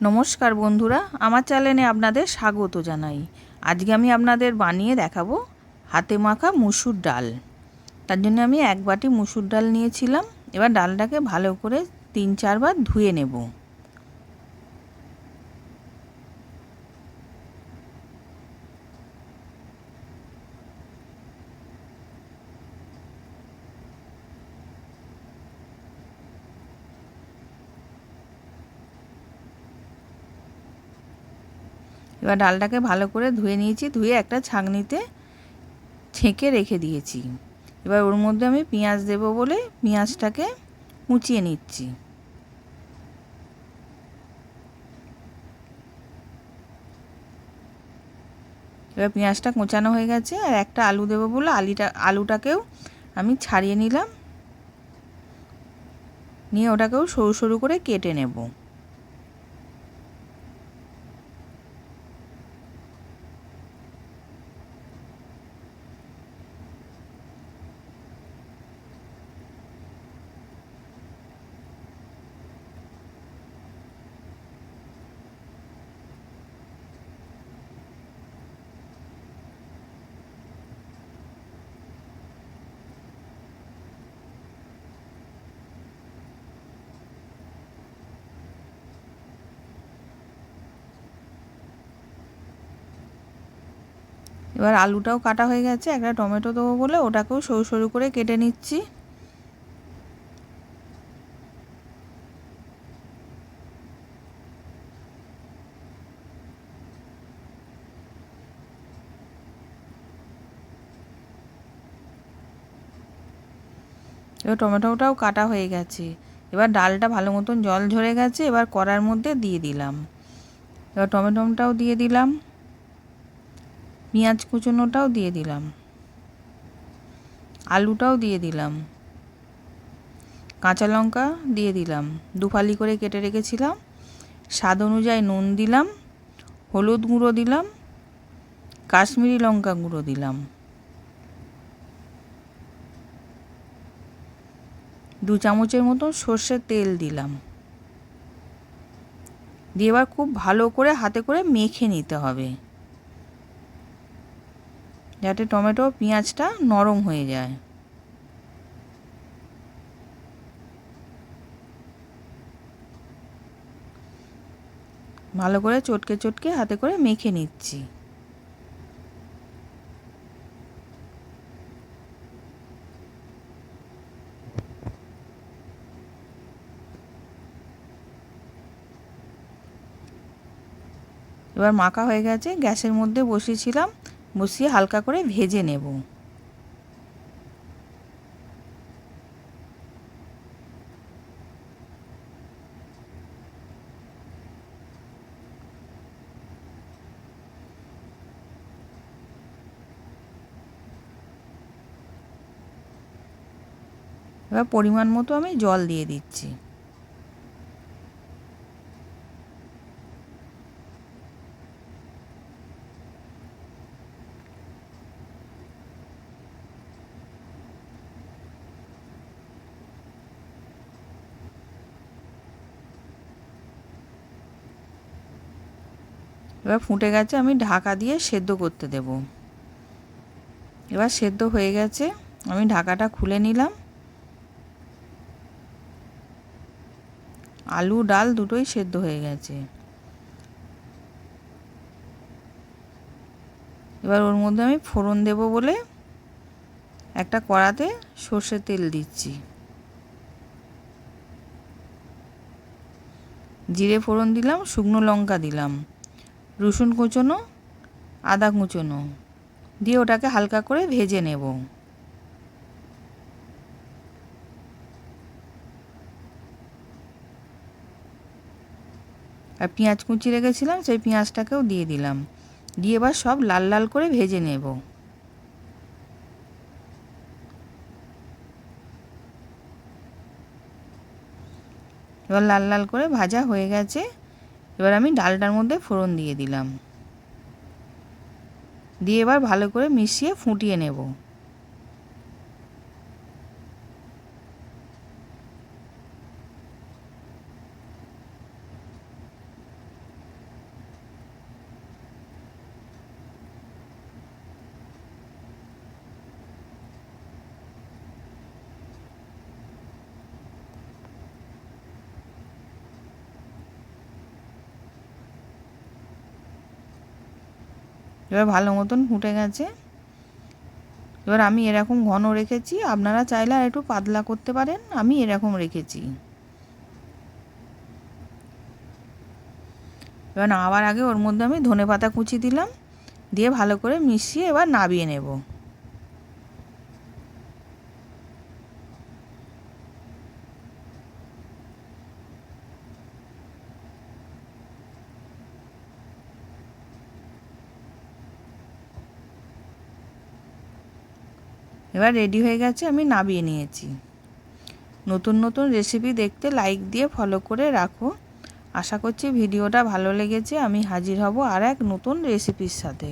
নমস্কার বন্ধুরা, আমার চ্যানেলে আপনাদের স্বাগত জানাই। আজকে আমি আপনাদের বানিয়ে দেখাবো হাতে মাখা মুসুর ডাল। তার জন্য আমি 1 বাটি মুসুর ডাল নিয়েছিলাম। এবার ডালটাকে ভালো করে 3-4 বার ধুয়ে নেব। এবার ডালটাকে ভালো করে ধুয়ে নিয়েছি, ধুয়ে একটা ছাঁকনিতে ছেঁকে রেখে দিয়েছি। এবার ওর মধ্যে আমি পেঁয়াজ দেব বলে পেঁয়াজটাকে কুচিয়ে নিচ্ছি। এবার পেঁয়াজটা কোঁচানো হয়ে গেছে, আর একটা আলু দেবো বলে আলুটাকেও আমি ছাড়িয়ে নিলাম, নিয়ে ওটাকেও সরু সরু করে কেটে নেব। এবার আলুটাও কাটা হয়ে গেছে, একটা টমেটো দেবো বলে ওটাকেও সরু সরু করে কেটে নিচ্ছি। এবার টমেটোটাও কাটা হয়ে গেছে। এবার ডালটা ভালো মতন জল ঝরে গেছে, এবার কড়ার মধ্যে দিয়ে দিলাম। এবার টমেটোটাও দিয়ে দিলাম, পেঁয়াজ কুচোনোটাও দিয়ে দিলাম, আলুটাও দিয়ে দিলাম, কাঁচা লঙ্কা দিয়ে দিলাম, 2 ফালি করে কেটে রেখেছিলাম। স্বাদ অনুযায়ী নুন দিলাম, হলুদ গুঁড়ো দিলাম, কাশ্মীরি লঙ্কা গুঁড়ো দিলাম, 2 চামচের মতো সর্ষের তেল দিলাম। দিয়ে এবার খুব ভালো করে হাতে করে মেখে নিতে হবে, যাতে টমেটো পেঁয়াজটা নরম হয়ে যায়। ভালো করে চটকে চটকে হাতে করে মেখে নিচ্ছি। এবার মাখা হয়ে গেছে, গ্যাসের মধ্যে বসিয়েছিলাম, বসিয়ে হালকা করে ভেজে নেব। এবার পরিমাণ মতো আমি জল দিয়ে দিচ্ছি। এবার ফুটে গেছে, আমি ঢাকা দিয়ে সেদ্ধ করতে দেব। এবার সেদ্ধ হয়ে গেছে, আমি ঢাকাটা খুলে নিলাম। আলু ডাল দুটোই সেদ্ধ হয়ে গেছে। এবার ওর মধ্যে আমি ফোড়ন দেব বলে একটা কড়াতে সর্ষের তেল দিচ্ছি। জিরে ফোড়ন দিলাম, শুকনো লঙ্কা দিলাম, রসুন কুচোনো, আদা কুচোনো দিয়ে ওটাকে হালকা করে ভেজে নেব। আর পেঁয়াজ কুচি রেখেছিলাম, সেই পেঁয়াজটাকেও দিয়ে দিলাম, দিয়ে এবার সব লাল লাল করে ভেজে নেব। এবার লাল লাল করে ভাজা হয়ে গেছে, এবার আমি ডালটার মধ্যে ফোড়ন দিয়ে দিলাম, দিয়ে এবার ভালো করে মিশিয়ে ফুটিয়ে নেব। এবার ভালো মতন ফুটে গেছে। এবার আমি এরকম ঘন রেখেছি, আপনারা চাইলে আর একটু পাতলা করতে পারেন, আমি এরকম রেখেছি। এবার নামাবার আগে ওর মধ্যে আমি ধনেপাতা কুচি দিলাম, দিয়ে ভালো করে মিশিয়ে এবার নাবিয়ে নেব। এবার রেডি হয়ে গেছে, আমি নাবিয়ে নিয়েছি। নতুন নতুন রেসিপি দেখতে লাইক দিয়ে ফলো করে রাখো। আশা করছি ভিডিওটা ভালো লেগেছে। আমি হাজির হব আর এক নতুন রেসিপির সাথে।